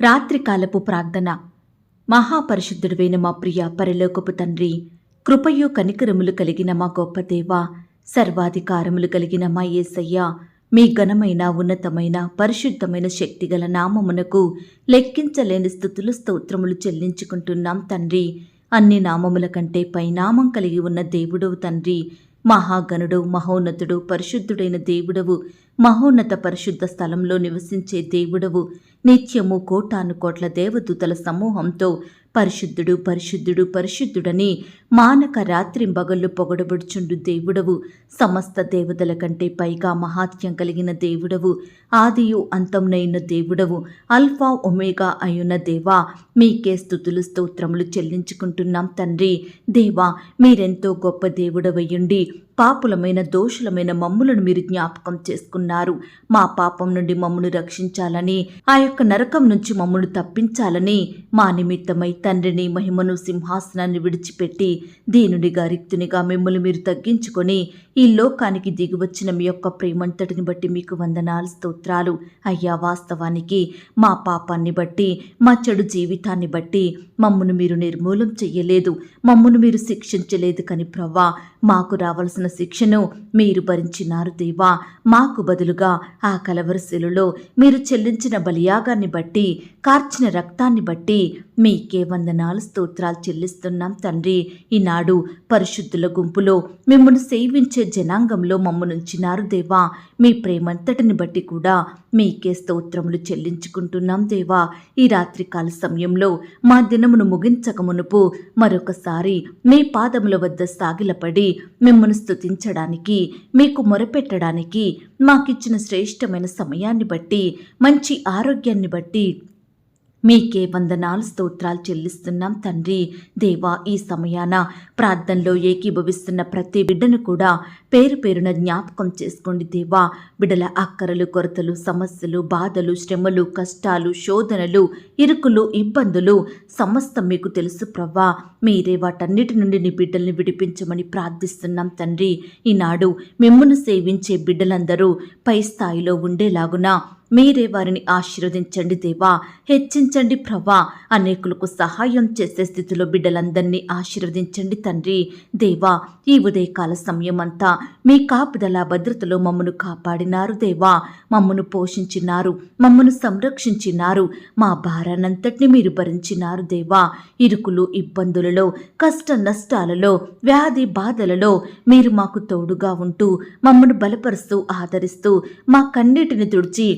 రాత్రికాలపు ప్రార్థన. మహాపరిశుద్ధుడైన మా ప్రియ పరలోకపు తండ్రి, కృపయు కనికరములు కలిగిన మా గొప్ప దేవా, సర్వాధికారములు కలిగిన మా యేసయ్య, మీ ఘనమైన ఉన్నతమైన పరిశుద్ధమైన శక్తిగల నామమునకు లెక్కించలేని స్తుతులు స్తోత్రములు చెల్లించుకుంటున్నాం తండ్రి. అన్ని నామముల కంటే పైనామం కలిగి ఉన్న దేవుడవు తండ్రి. మహాగణుడు, మహోన్నతుడు, పరిశుద్ధుడైన దేవుడవు, మహోన్నత పరిశుద్ధ స్థలంలో నివసించే దేవుడవు. నిత్యము కోటాను కోట్ల దేవదూతల సమూహంతో పరిశుద్ధుడు పరిశుద్ధుడు పరిశుద్ధుడని మానక రాత్రింబగళ్ళు పొగడబడుచుండు దేవుడవు. సమస్త దేవతల కంటే పైగా మహాత్యం కలిగిన దేవుడవు. ఆదియు అంతంనైన దేవుడవు. అల్ఫా ఒమేగా అయున్న దేవా, మీకే స్తుతులు స్తోత్రములు చెల్లించుకుంటున్నాం తండ్రి. దేవా, మీరెంతో గొప్ప దేవుడవయ్యుండి పాపులమైన దోషులమైన మమ్ములను మీరు జ్ఞాపకం చేసుకున్నారు. మా పాపం నుండి మమ్మను రక్షించాలని, ఆ యొక్క నరకం నుంచి మమ్మను తప్పించాలని మా నిమిత్తమై తండ్రిని, మహిమను, సింహాసనాన్ని విడిచిపెట్టి దీనునిగా రిక్తునిగా మిమ్మల్ని మీరు తగ్గించుకొని ఈ లోకానికి దిగివచ్చిన మీ యొక్క ప్రేమంతటిని బట్టి మీకు వందనాలు, స్తోత్రాలు. అయ్యా, వాస్తవానికి మా పాపాన్ని బట్టి, మా చెడు జీవితాన్ని బట్టి మమ్మను మీరు నిర్మూలం చెయ్యలేదు, మమ్మను మీరు శిక్షించలేదు. కానీ ప్రవ్వా, మాకు రావలసిన శిక్షను మీరు భరించినారు దేవా. మాకు బదులుగా ఆ కలవరశిలలో మీరు చెల్లించిన బలియాగాన్ని బట్టి, కార్చిన రక్తాన్ని బట్టి మీకే వందనాలు, స్తోత్రాలు చెల్లిస్తున్నాం తండ్రి. ఈనాడు పరిశుద్ధుల గుంపులో మిమ్మల్ని సేవించే జనాంగంలో మమ్మనుంచినారు దేవా. మీ ప్రేమంతటిని బట్టి కూడా మీకే స్తోత్రములు చెల్లించుకుంటున్నాం దేవా. ఈ రాత్రికాల సమయంలో మా దినమును ముగించక మునుపు మరొకసారి మీ పాదముల వద్ద సాగిలపడి మిమ్మల్ని స్తుతించడానికి, మీకు మొరపెట్టడానికి మాకిచ్చిన శ్రేష్టమైన సమయాన్ని బట్టి, మంచి ఆరోగ్యాన్ని బట్టి మీకే వందనాలు, స్తోత్రాలు చెల్లిస్తున్నాం తండ్రి. దేవా, ఈ సమయాన ప్రార్థనలో ఏకీభవిస్తున్న ప్రతి బిడ్డను కూడా పేరు పేరున జ్ఞాపకం చేసుకోండి దేవా. బిడ్డల అక్కరలు, కొరతలు, సమస్యలు, బాధలు, శ్రమలు, కష్టాలు, శోధనలు, ఇరుకులు, ఇబ్బందులు సమస్తం మీకు తెలుసు ప్రవ్వా. మీరే వాటన్నిటి నుండి నీ బిడ్డల్ని విడిపించమని ప్రార్థిస్తున్నాం తండ్రి. ఈనాడు మిమ్మల్ని సేవించే బిడ్డలందరూ పై స్థాయిలో ఉండేలాగున మీరే వారిని ఆశీర్వదించండి దేవా. హెచ్చించండి ప్రభా. అనేకులకు సహాయం చేసే స్థితిలో బిడ్డలందరినీ ఆశీర్వదించండి తండ్రి. దేవా, ఈ ఉదయకాల సమయం అంతా మీ కాపుదల భద్రతలో మమ్మను కాపాడినారు దేవా. మమ్మను పోషించినారు, మమ్మను సంరక్షించినారు. మా భారానంతటిని మీరు భరించినారు దేవా. ఇరుకులు, ఇబ్బందులలో, కష్ట నష్టాలలో, వ్యాధి బాధలలో మీరు మాకు తోడుగా ఉంటూ మమ్మను బలపరుస్తూ ఆదరిస్తూ మా కన్నీటిని తుడిచి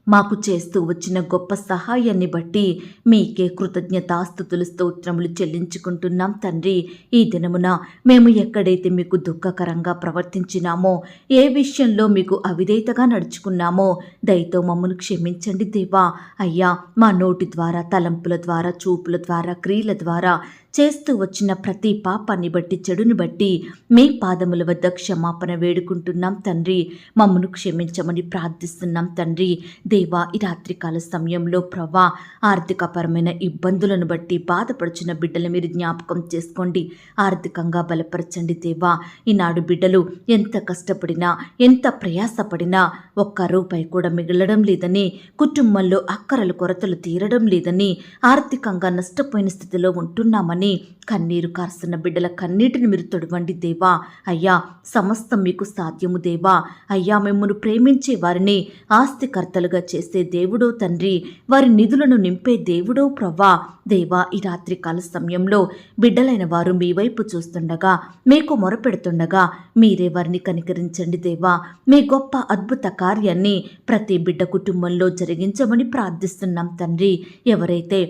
మాకు చేస్తూ వచ్చిన గొప్ప సహాయాన్ని బట్టి మీకే కృతజ్ఞతాస్తుతులు, స్తోత్రములు చెల్లించుకుంటున్నాం తండ్రి. ఈ దినమున మేము ఎక్కడైతే మీకు దుఃఖకరంగా ప్రవర్తించినామో, ఏ విషయంలో మీకు అవిధేయతగా నడుచుకున్నామో దయతో మమ్మను క్షమించండి దేవా. అయ్యా, మా నోటి ద్వారా, తలంపుల ద్వారా, చూపుల ద్వారా, క్రియల ద్వారా చేస్తూ వచ్చిన ప్రతి పాపాన్ని బట్టి, చెడుని బట్టి మీ పాదముల వద్ద క్షమాపణ వేడుకుంటున్నాం తండ్రి. మమ్మను క్షమించమని ప్రార్థిస్తున్నాం తండ్రి. దేవా, ఈ రాత్రికాల సమయంలో ప్రభా, ఆర్థికపరమైన ఇబ్బందులను బట్టి బాధపడుచున్న బిడ్డలు మీరు జ్ఞాపకం చేసుకోండి. ఆర్థికంగా బలపరచండి దేవా. ఈనాడు బిడ్డలు ఎంత కష్టపడినా, ఎంత ప్రయాసపడినా ఒక్క రూపాయి కూడా మిగలడం లేదని, కుటుంబంలో అక్కరలు, కొరతలు తీరడం లేదని, ఆర్థికంగా నష్టపోయిన స్థితిలో ఉంటున్నామని కన్నీరు కారుస్తున్న బిడ్డల కన్నీటిని మీరు తొడవండి దేవా. అయ్యా, సమస్తం మీకు సాధ్యము దేవా. అయ్యా, మిమ్మల్ని ప్రేమించే వారిని ఆస్తికర్తలుగా చేసే దేవుడో తండ్రి, వారి నిధులను నింపే దేవుడో ప్రవ్వా. దేవా, ఈ రాత్రికాల సమయంలో బిడ్డలైన వారు మీ వైపు చూస్తుండగా, మీకు మొరపెడుతుండగా మీరే వారిని కనికరించండి దేవా. మీ గొప్ప అద్భుత కార్యాన్ని ప్రతి బిడ్డ కుటుంబంలో జరిగించమని ప్రార్థిస్తున్నాం తండ్రి. ఎవరైతే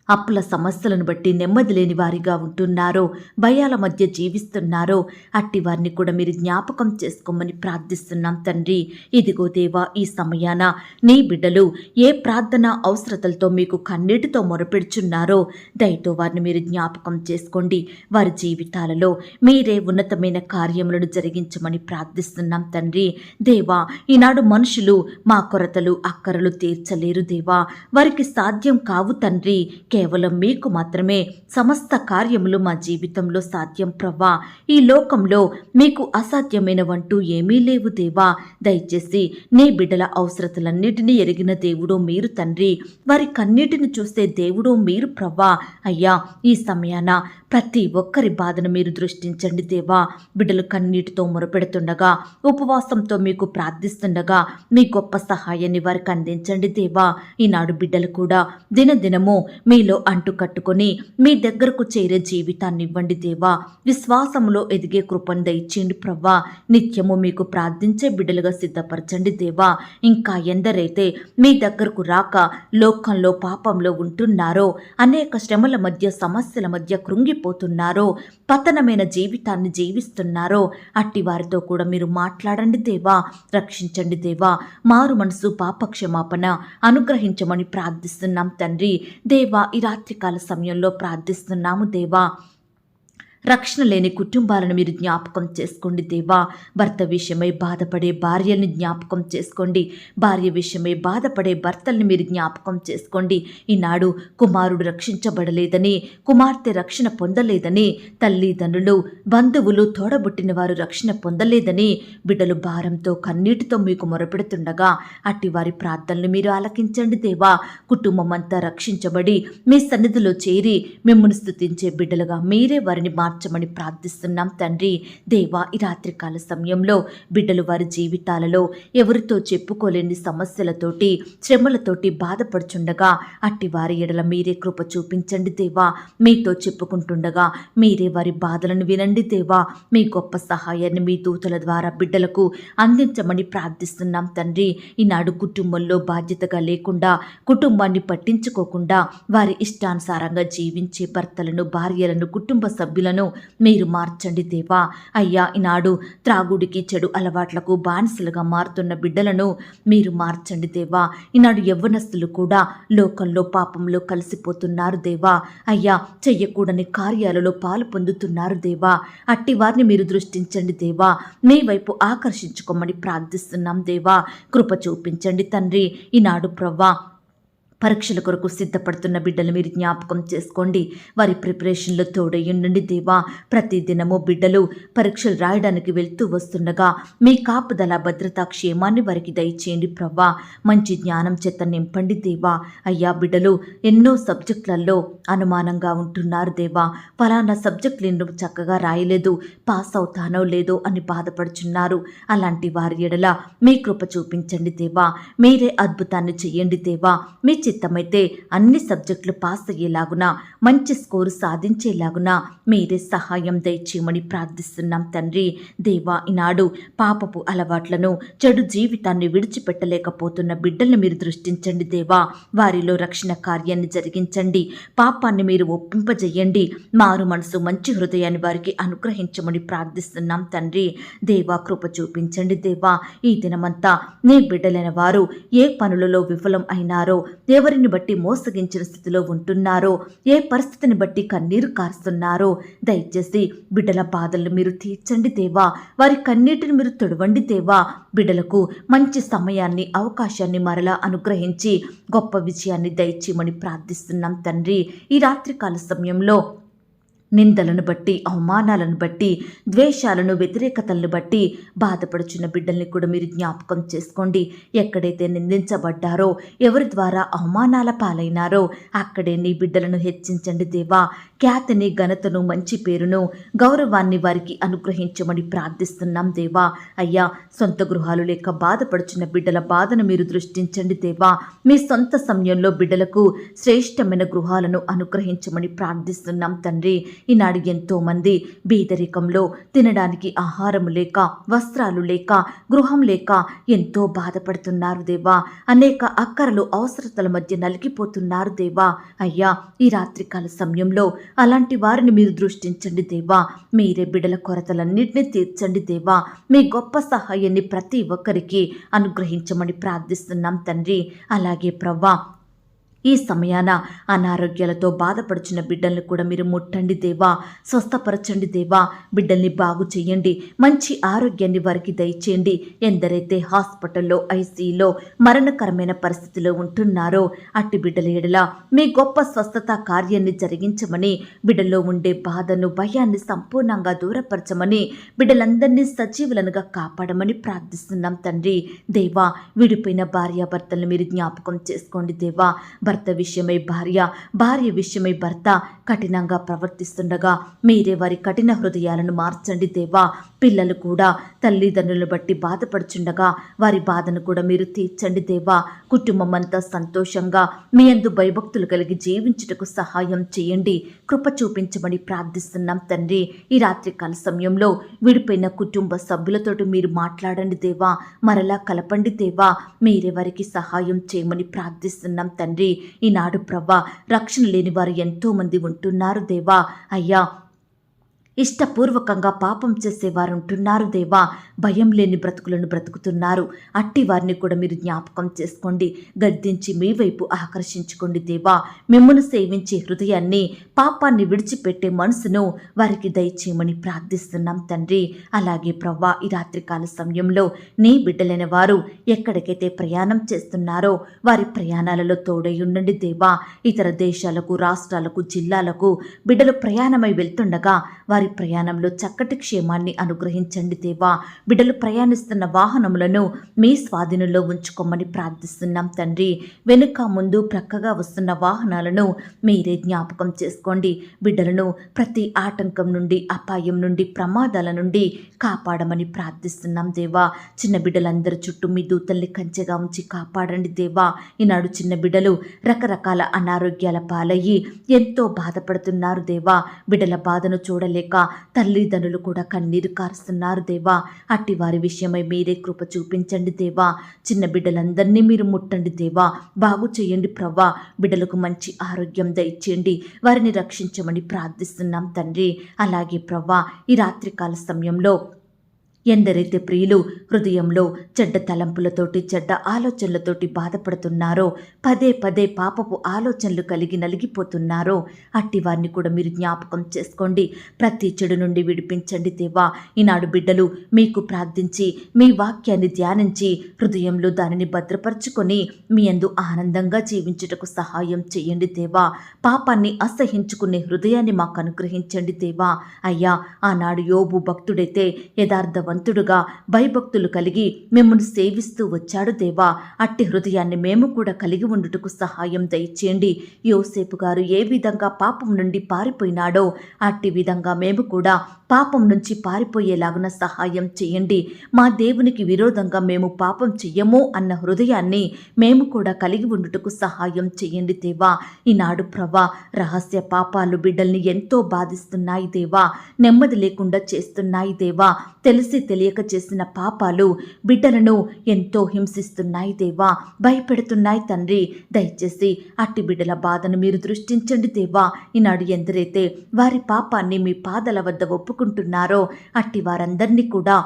అప్పుల సమస్యలను బట్టి నెమ్మది లేని వారిగా ఉంటున్నారో, భయాల మధ్య జీవిస్తున్నారో అట్టి వారిని కూడా మీరు జ్ఞాపకం చేసుకోమని ప్రార్థిస్తున్నాం తండ్రి. ఇదిగో దేవా, ఈ సమయాన నీ బిడ్డలు ఏ ప్రార్థన అవసరతలతో మీకు కన్నీటితో మొరపెడుచున్నారో దయతో వారిని మీరు జ్ఞాపకం చేసుకోండి. వారి జీవితాలలో మీరే ఉన్నతమైన కార్యములను జరిగించమని ప్రార్థిస్తున్నాం తండ్రి. దేవా, ఈనాడు మనుషులు మా కొరతలు, అక్కరలు తీర్చలేరు దేవా. వారికి సాధ్యం కావు తండ్రి. కేవలం మీకు మాత్రమే సమస్త కార్యములు మా జీవితంలో సాధ్యం ప్రవ్వా. ఈ లోకంలో మీకు అసాధ్యమైనవంటూ ఏమీ లేవు దేవా. దయచేసి నీ బిడ్డల అవసరతలన్నిటినీ ఎరిగిన దేవుడు మీరు తండ్రి. వారి కన్నీటిని చూసే దేవుడు మీరు ప్రవ్వా. అయ్యా, ఈ సమయాన ప్రతి ఒక్కరి బాధను మీరు దృష్టించండి దేవా. బిడ్డలు కన్నీటితో మొరపెడుతుండగా, ఉపవాసంతో మీకు ప్రార్థిస్తుండగా మీ గొప్ప సహాయాన్ని వారికి అందించండి దేవా. ఈనాడు బిడ్డలు కూడా దినదినము మీలో అంటు కట్టుకొని మీ దగ్గరకు చేరే జీవితాన్ని ఇవ్వండి దేవా. విశ్వాసములో ఎదిగే కృపను దయచేయండి ప్రవ్వా. నిత్యము మీకు ప్రార్థించే బిడ్డలుగా సిద్ధపరచండి దేవా. ఇంకా ఎందరైతే మీ దగ్గరకు రాక లోకంలో పాపంలో ఉంటున్నారో, అనేక శ్రమల మధ్య సమస్యల మధ్య కృంగిపోతున్నారో, పతనమైన జీవితాన్ని జీవిస్తున్నారో, అట్టి వారితో కూడా మీరు మాట్లాడండి దేవా. రక్షించండి దేవా. మారు మనసు పాపక్షమాపణ అనుగ్రహించమని ప్రార్థిస్తున్నాం తండ్రి. దేవా, ఈ రాత్రికాల సమయంలో ప్రార్థిస్తున్నాము దేవా. రక్షణ లేని కుటుంబాలను మీరు జ్ఞాపకం చేసుకోండి దేవా. భర్త విషయమై బాధపడే భార్యల్ని జ్ఞాపకం చేసుకోండి. భార్య విషయమై బాధపడే భర్తల్ని మీరు జ్ఞాపకం చేసుకోండి. ఈనాడు కుమారుడు రక్షించబడలేదని, కుమార్తె రక్షణ పొందలేదని, తల్లిదండ్రులు బంధువులు తోడబుట్టిన వారు రక్షణ పొందలేదని బిడ్డలు భారంతో కన్నీటితో మీకు మొరపెడుతుండగా అట్టి వారి ప్రార్థనలు మీరు ఆలకించండి దేవా. కుటుంబం అంతా రక్షించబడి మీ సన్నిధిలో చేరి మిమ్మల్ని స్తుతించే బిడ్డలుగా మీరే వారిని మార్చమని ప్రార్థిస్తున్నాం తండ్రి. దేవా, ఈ రాత్రికాల సమయంలో బిడ్డలు వారి జీవితాలలో ఎవరితో చెప్పుకోలేని సమస్యలతోటి, శ్రమలతోటి బాధపడుచుండగా అట్టి వారి ఎడల మీరే కృప చూపించండి దేవా. మీతో చెప్పుకుంటుండగా మీరే వారి బాధలను వినండి దేవా. మీ గొప్ప సహాయాన్ని మీ దూతల ద్వారా బిడ్డలకు అందించమని ప్రార్థిస్తున్నాం తండ్రి. ఈనాడు కుటుంబంలో బాధ్యతగా లేకుండా, కుటుంబాన్ని పట్టించుకోకుండా వారి ఇష్టానుసారంగా జీవించే భర్తలను, భార్యలను, కుటుంబ సభ్యులను మీరు మార్చండి దేవా. అయ్యా, ఈనాడు త్రాగుడికి, చెడు అలవాట్లకు బానిసలుగా మారుతున్న బిడ్డలను మీరు మార్చండి దేవా. ఈనాడు యవ్వనస్తులు కూడా లోకంలో పాపంలో కలిసిపోతున్నారు దేవా. అయ్యా, చెయ్యకూడని కార్యాలలో పాలు పొందుతున్నారు దేవా. అట్టి వారిని మీరు దృష్టించండి దేవా. మీ వైపు ఆకర్షించుకోమని ప్రార్థిస్తున్నాం దేవా. కృప చూపించండి తండ్రి. ఈనాడు ప్రవ్వా, పరీక్షల కొరకు సిద్ధపడుతున్న బిడ్డలు మీరు జ్ఞాపకం చేసుకోండి. వారి ప్రిపరేషన్లో తోడయ్యండి దేవా. ప్రతి దినము బిడ్డలు పరీక్షలు రాయడానికి వెళ్తూ వస్తుండగా మీ కాపుదల, భద్రతా, క్షేమాన్ని వారికి దయచేయండి ప్రవ్వా. మంచి జ్ఞానం చేత నింపండి దేవా. అయ్యా, బిడ్డలు ఎన్నో సబ్జెక్టులలో అనుమానంగా ఉంటున్నారు దేవా. ఫలానా సబ్జెక్టులు ఎన్నో చక్కగా రాయలేదు, పాస్ అవుతానో లేదో అని బాధపడుచున్నారు. అలాంటి వారి ఎడల మీ కృప చూపించండి దేవా. మీరే అద్భుతాన్ని చెయ్యండి దేవా. మీ చిత్తమైతే అన్ని సబ్జెక్టులు పాస్ అయ్యేలాగున, మంచి స్కోరు సాధించేలాగున మీరే సహాయం దయచేయమని ప్రార్థిస్తున్నాం తండ్రి. దేవా, ఈనాడు పాపపు అలవాట్లను, చెడు జీవితాన్ని విడిచిపెట్టలేకపోతున్న బిడ్డల్ని మీరు దృష్టించండి దేవా. వారిలో రక్షణ కార్యాన్ని జరిగించండి. పాపాన్ని మీరు ఒప్పింపజేయండి. మారు మనసు, మంచి హృదయాన్ని వారికి అనుగ్రహించమని ప్రార్థిస్తున్నాం తండ్రి. దేవా, కృప చూపించండి దేవా. ఈ దినమంతా నీ బిడ్డలైన వారు ఏ పనులలో విఫలం అయినారో, ఎవరిని బట్టి మోసగించిన స్థితిలో ఉంటున్నారో, ఏ పరిస్థితిని బట్టి కన్నీరు కారుస్తున్నారో, దయచేసి బిడ్డల బాధలను మీరు తీర్చండి దేవా. వారి కన్నీటిని మీరు తొడవండి దేవా. బిడ్డలకు మంచి సమయాన్ని, అవకాశాన్ని మరలా అనుగ్రహించి గొప్ప విజయాన్ని దయచేయమని ప్రార్థిస్తున్నాం తండ్రి. ఈ రాత్రికాల సమయంలో నిందలను బట్టి, అవమానాలను బట్టి, ద్వేషాలను, వ్యతిరేకతలను బట్టి బాధపడుచున్న బిడ్డల్ని కూడా మీరు జ్ఞాపకం చేసుకోండి. ఎక్కడైతే నిందించబడ్డారో, ఎవరి ద్వారా అవమానాల పాలైనారో అక్కడే నీ బిడ్డలను హెచ్చించండి దేవా. ఖ్యాతిని, ఘనతను, మంచి పేరును, గౌరవాన్ని వారికి అనుగ్రహించమని ప్రార్థిస్తున్నాం దేవా. అయ్యా, సొంత గృహాలు లేక బాధపడుచున్న బిడ్డల బాధను మీరు దృష్టించండి దేవా. మీ సొంత సమయంలో బిడ్డలకు శ్రేష్టమైన గృహాలను అనుగ్రహించమని ప్రార్థిస్తున్నాం తండ్రి. ఈనాడు ఎంతో మంది బీదరికంలో తినడానికి ఆహారం లేక, వస్త్రాలు లేక, గృహం లేక ఎంతో బాధపడుతున్నారు దేవా. అనేక అక్కరలు, అవసరతల మధ్య నలిగిపోతున్నారు దేవా. అయ్యా, ఈ రాత్రికాల సమయంలో అలాంటి వారిని మీరు దృష్టించండి దేవా. మీరే బిడ్డల కొరతలన్నింటినీ తీర్చండి దేవా. మీ గొప్ప సహాయాన్ని ప్రతి ఒక్కరికి అనుగ్రహించమని ప్రార్థిస్తున్నాం తండ్రి. అలాగే ప్రవ్వా, ఈ సమయాన అనారోగ్యాలతో బాధపడుచున్న బిడ్డల్ని కూడా మీరు ముట్టండి దేవా, స్వస్థపరచండి దేవా, బిడ్డల్ని బాగు చేయండి, మంచి ఆరోగ్యాన్ని వారికి దయచేయండి. ఎందరైతే హాస్పిటల్లో ఐసీయూలో మరణకరమైన పరిస్థితిలో ఉంటున్నారో అట్టి బిడ్డల ఎడల మీ గొప్ప స్వస్థత కార్యాన్ని జరిగించమని, బిడ్డల్లో ఉండే బాధను భయాన్ని సంపూర్ణంగా దూరపరచమని, బిడ్డలందరినీ సజీవులనుగా కాపాడమని ప్రార్థిస్తున్నాం తండ్రి. దేవా, విడిపోయిన భార్యాభర్తలను మీరు జ్ఞాపకం చేసుకోండి దేవా. భర్త విషయమై భార్య, భార్య విషయమై భర్త కఠినంగా ప్రవర్తిస్తుండగా మీరే వారి కఠిన హృదయాలను మార్చండి దేవా. పిల్లలు కూడా తల్లిదండ్రులను బట్టి బాధపడుచుండగా వారి బాధను కూడా మీరు తీర్చండి దేవా. కుటుంబం అంతా సంతోషంగా మీ యందు భయభక్తులు కలిగి జీవించుటకు సహాయం చేయండి, కృప చూపించమని ప్రార్థిస్తున్నాం తండ్రి. ఈ రాత్రికాల సమయంలో విడిపోయిన కుటుంబ సభ్యులతోటి మీరు మాట్లాడండి దేవా, మరలా కలపండి దేవా, మీరే వారికి సహాయం చేయమని ప్రార్థిస్తున్నాం తండ్రి. ఈనాడు ప్రవ్వా, రక్షణ లేని వారు ఎంతో మంది ఉంటున్నారు దేవా. అయ్యా, ఇష్టపూర్వకంగా పాపం చేసేవారు ఉంటున్నారు దేవా, భయం లేని బ్రతుకులను బ్రతుకుతున్నారు. అట్టి వారిని కూడా మీరు జ్ఞాపకం చేసుకోండి, గద్దించి మీ వైపు ఆకర్షించుకోండి దేవా. మిమ్మల్ని సేవించే హృదయాన్ని, పాపాన్ని విడిచిపెట్టే మనసును వారికి దయచేయమని ప్రార్థిస్తున్నాం తండ్రి. అలాగే ప్రవ్వా, ఈ రాత్రికాల సమయంలో నీ బిడ్డలైన వారు ఎక్కడికైతే ప్రయాణం చేస్తున్నారో వారి ప్రయాణాలలో తోడై ఉండండి దేవా. ఇతర దేశాలకు, రాష్ట్రాలకు, జిల్లాలకు బిడ్డలు ప్రయాణమై వెళ్తుండగా వారి ప్రయాణంలో చక్కటి క్షేమాన్ని అనుగ్రహించండి దేవా. బిడ్డలు ప్రయాణిస్తున్న వాహనములను మీ స్వాధీనంలో ఉంచుకోమని ప్రార్థిస్తున్నాం తండ్రి. వెనుక ముందు ప్రక్కగా వస్తున్న వాహనాలను మీరే జ్ఞాపకం చేసుకోండి. బిడ్డలను ప్రతి ఆటంకం నుండి, అపాయం నుండి, ప్రమాదాల నుండి కాపాడమని ప్రార్థిస్తున్నాం దేవా. చిన్న బిడ్డలందరి చుట్టూ మీ దూతల్ని కంచెగా ఉంచి కాపాడండి దేవా. ఈనాడు చిన్న బిడ్డలు రకరకాల అనారోగ్యాల పాలయ్యి ఎంతో బాధపడుతున్నారు దేవా. బిడ్డల బాధను చూడలేక తల్లిదండ్రులు కూడా కన్నీరు కారుస్తున్నారు దేవా. అట్టి వారి విషయమై మీరే కృప చూపించండి దేవా. చిన్న బిడ్డలందరినీ మీరు ముట్టండి దేవా, బాగు చేయండి ప్రవ్వా. బిడ్డలకు మంచి ఆరోగ్యం దయచేయండి, వారిని రక్షించమని ప్రార్థిస్తున్నాం తండ్రి. అలాగే ప్రవ్వా, ఈ రాత్రికాల సమయంలో ఎందరైతే ప్రియులు హృదయంలో చెడ్డ తలంపులతోటి, చెడ్డ ఆలోచనలతోటి బాధపడుతున్నారో, పదే పదే పాపపు ఆలోచనలు కలిగి నలిగిపోతున్నారో అట్టి వారిని కూడా మీరు జ్ఞాపకం చేసుకోండి. ప్రతి చెడు నుండి విడిపించండి దేవా. ఈనాడు బిడ్డలు మీకు ప్రార్థించి, మీ వాక్యాన్ని ధ్యానించి, హృదయంలో దానిని భద్రపరుచుకొని మీ యందు ఆనందంగా జీవించుటకు సహాయం చేయండి దేవా. పాపాన్ని అసహించుకునే హృదయాన్ని మాకు అనుగ్రహించండి దేవా. అయ్యా, ఆనాడు యోబు భక్తుడైతే యథార్థవంతుడుగా, భయభక్తులు కలిగి మిమ్మల్ని సేవిస్తూ వచ్చాడు దేవా. అట్టి హృదయాన్ని మేము కూడా కలిగి ఉండుటకు సహాయం దయచేయండి. యోసేపు గారు ఏ విధంగా పాపం నుండి పారిపోయినాడో అట్టి విధంగా మేము కూడా పాపం నుంచి పారిపోయేలాగున సహాయం చేయండి. మా దేవునికి విరోధంగా మేము పాపం చెయ్యము అన్న హృదయాన్ని మేము కూడా కలిగి ఉండుటకు సహాయం చేయండి దేవా. ఈనాడు ప్రభా, రహస్య పాపాలు బిడ్డల్ని ఎంతో బాధిస్తున్నాయి దేవా, నెమ్మది లేకుండా చేస్తున్నాయి దేవా. తెలిసి తెలియక చేసిన పాపాలు బిడ్డలను ఎంతో హింసిస్తున్నాయి దేవా, భయపెడుతున్నాయి తండ్రి. దయచేసి అట్టి బిడ్డల బాధను మీరు దృష్టించండి దేవా. ఈనాడు ఎందరైతే వారి పాపాన్ని మీ పాదల వద్ద ఒప్పుకుంటున్నారో అట్టి వారందరినీ కూడా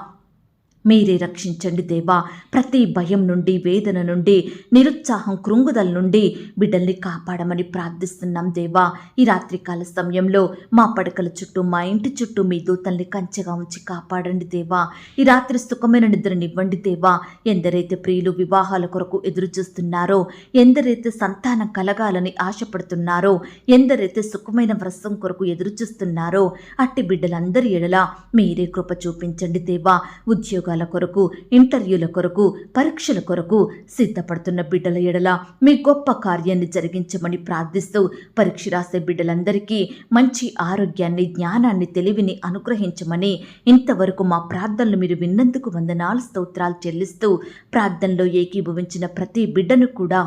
మీరే రక్షించండి దేవా. ప్రతి భయం నుండి, వేదన నుండి, నిరుత్సాహం, కృంగుదల నుండి బిడ్డల్ని కాపాడమని ప్రార్థిస్తున్నాం దేవా. ఈ రాత్రికాల సమయంలో మా పడకల చుట్టూ, మా ఇంటి చుట్టూ మీ దూతల్ని కంచెగా ఉంచి కాపాడండి దేవా. ఈ రాత్రి సుఖమైన నిద్రనివ్వండి దేవా. ఎందరైతే ప్రియులు వివాహాల కొరకు ఎదురు చూస్తున్నారో, ఎందరైతే సంతానం కలగాలని ఆశపడుతున్నారో, ఎందరైతే సుఖమైన వ్రతం కొరకు ఎదురు చూస్తున్నారో అట్టి బిడ్డలందరి ఎడల మీరే కృప చూపించండి దేవా. ఉద్యోగాల కొరకు, ఇంటర్వ్యూల కొరకు, పరీక్షల కొరకు సిద్ధపడుతున్న బిడ్డల ఎడల మీ గొప్ప కార్యాన్ని జరిగించమని ప్రార్థిస్తూ, పరీక్ష రాసే బిడ్డలందరికీ మంచి ఆరోగ్యాన్ని, జ్ఞానాన్ని, తెలివిని అనుగ్రహించమని, ఇంతవరకు మా ప్రార్థనలు మీరు విన్నందుకు వందనాలు స్తోత్రాలు చెల్లిస్తూ, ప్రార్థనలో ఏకీభవించిన ప్రతి బిడ్డను కూడా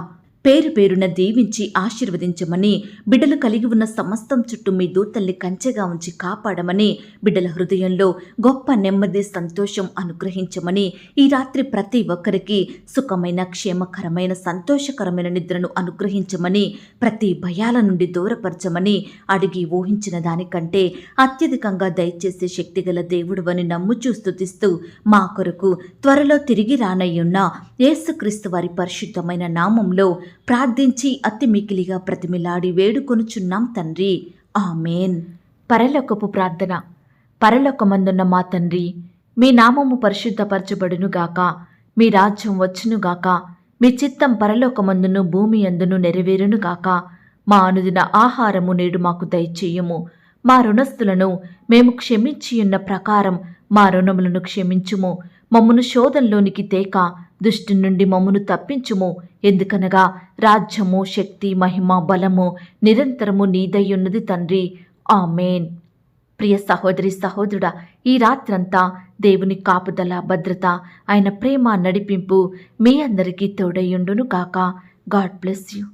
పేరు పేరున దీవించి ఆశీర్వదించమని, బిడ్డలు కలిగి ఉన్న సమస్తం చుట్టూ మీ దూతల్ని కంచెగా ఉంచి కాపాడమని, బిడ్డల హృదయంలో గొప్ప నెమ్మది, సంతోషం అనుగ్రహించమని, ఈ రాత్రి ప్రతి ఒక్కరికి సుఖమైన, క్షేమకరమైన, సంతోషకరమైన నిద్రను అనుగ్రహించమని, ప్రతి భయాల నుండి దూరపరచమని, అడిగి ఊహించిన దానికంటే అత్యధికంగా దయచేసే శక్తిగల దేవుడువని నమ్ముచూ స్తుతిస్తూ, మా కొరకు త్వరలో తిరిగి రానయ్యున్న యేసుక్రీస్తు వారి పరిశుద్ధమైన నామంలో ప్రార్థించి అతి మికిలిగా ప్రతిమిలాడి వేడుకొనుచున్నాం తండ్రి. ఆమేన్. పరలోకపు ప్రార్థన. పరలోకమందున్న మా తండ్రి, మీ నామము పరిశుద్ధపరచబడునుగాక, మీ రాజ్యం వచ్చునుగాక, మీ చిత్తం పరలోకమందును భూమి అందును నెరవేరునుగాక. మా అనుదిన ఆహారము నేడు మాకు దయచేయుము. మా రుణస్థులను మేము క్షమించియున్న ప్రకారం మా రుణములను క్షమించుము. మమ్మును శోధంలోనికి తేక దుష్టి నుండి మమ్మును తప్పించుము. ఎందుకనగా రాజ్యము, శక్తి, మహిమ, బలము నిరంతరము నీదయ్యున్నది తండ్రి. ఆమేన్. ప్రియ సహోదరి సహోదరుడా, ఈ రాత్రంతా దేవుని కాపుదల, భద్రత, ఆయన ప్రేమ, నడిపింపు మీ అందరికీ తోడయ్యుండును కాక. God bless you.